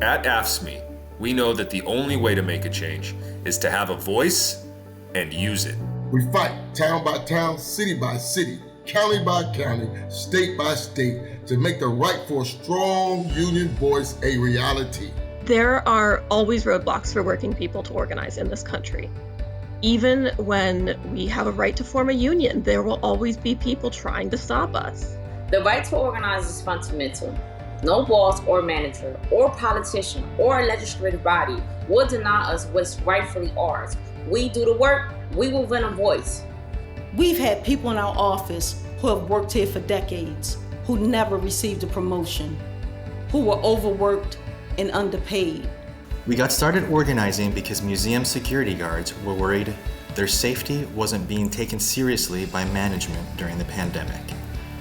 At AFSCME, we know that the only way to make a change is to have a voice and use it. We fight town by town, city by city, county by county, state by state to make the right for a strong union voice a reality. There are always roadblocks for working people to organize in this country. Even when we have a right to form a union, there will always be people trying to stop us. The right to organize is fundamental. No boss or manager or politician or legislative body will deny us what's rightfully ours. We do the work, we will win a voice. We've had people in our office who have worked here for decades, who never received a promotion, who were overworked and underpaid. We got started organizing because museum security guards were worried their safety wasn't being taken seriously by management during the pandemic.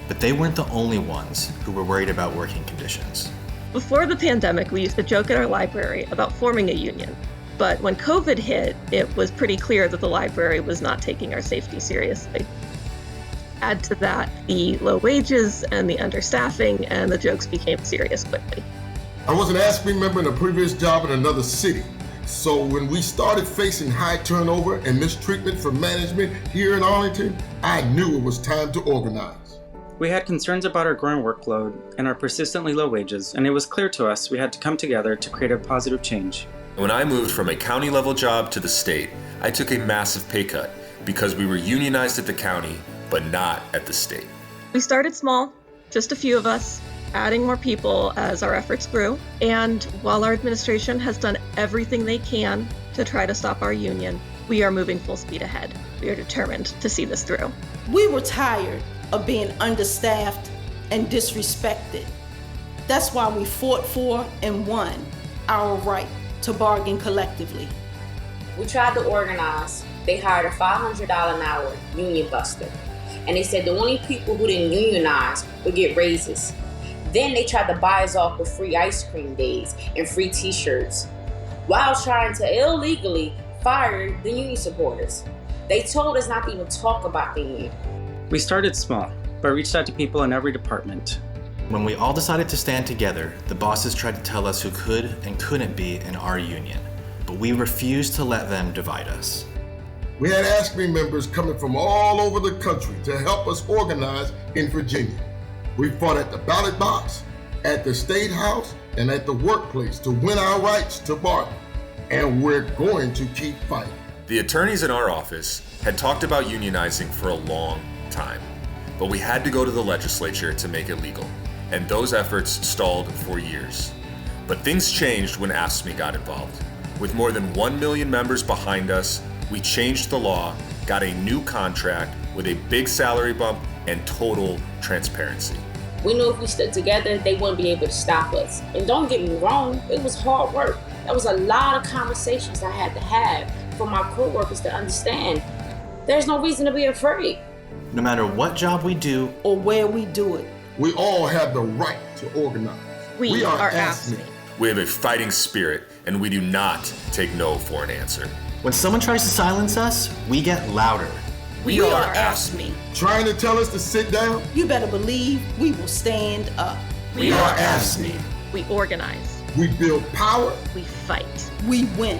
But they weren't the only ones who were worried about working conditions. Before the pandemic, we used to joke at our library about forming a union. But when COVID hit, it was pretty clear that the library was not taking our safety seriously. Add to that the low wages and the understaffing, and the jokes became serious quickly. I was an AFSCME member in a previous job in another city. So when we started facing high turnover and mistreatment from management here in Arlington, I knew it was time to organize. We had concerns about our growing workload and our persistently low wages, and it was clear to us we had to come together to create a positive change. When I moved from a county level job to the state, I took a massive pay cut because we were unionized at the county, but not at the state. We started small, just a few of us, adding more people as our efforts grew. And while our administration has done everything they can to try to stop our union, we are moving full speed ahead. We are determined to see this through. We were tired of being understaffed and disrespected. That's why we fought for and won our right to bargain collectively. We tried to organize. They hired a $500 an hour union buster. And they said the only people who didn't unionize would get raises. Then they tried to buy us off with free ice cream days and free t-shirts, while trying to illegally fire the union supporters. They told us not to even talk about the union. We started small, but reached out to people in every department. When we all decided to stand together, the bosses tried to tell us who could and couldn't be in our union, but we refused to let them divide us. We had AFSCME members coming from all over the country to help us organize in Virginia. We fought at the ballot box, at the state house, and at the workplace to win our rights to bargain. And we're going to keep fighting. The attorneys in our office had talked about unionizing for a long time, but we had to go to the legislature to make it legal, and those efforts stalled for years. But things changed when AFSCME got involved. With more than 1 million members behind us, we changed the law, got a new contract with a big salary bump and total transparency. We knew if we stood together, they wouldn't be able to stop us. And don't get me wrong, it was hard work. There was a lot of conversations I had to have for my coworkers to understand there's no reason to be afraid. No matter what job we do or where we do it, we all have the right to organize. We are AFSCME. We have a fighting spirit, and we do not take no for an answer. When someone tries to silence us, we get louder. We are AFSCME. Trying to tell us to sit down? You better believe we will stand up. We are AFSCME. We organize. We build power. We fight. We win.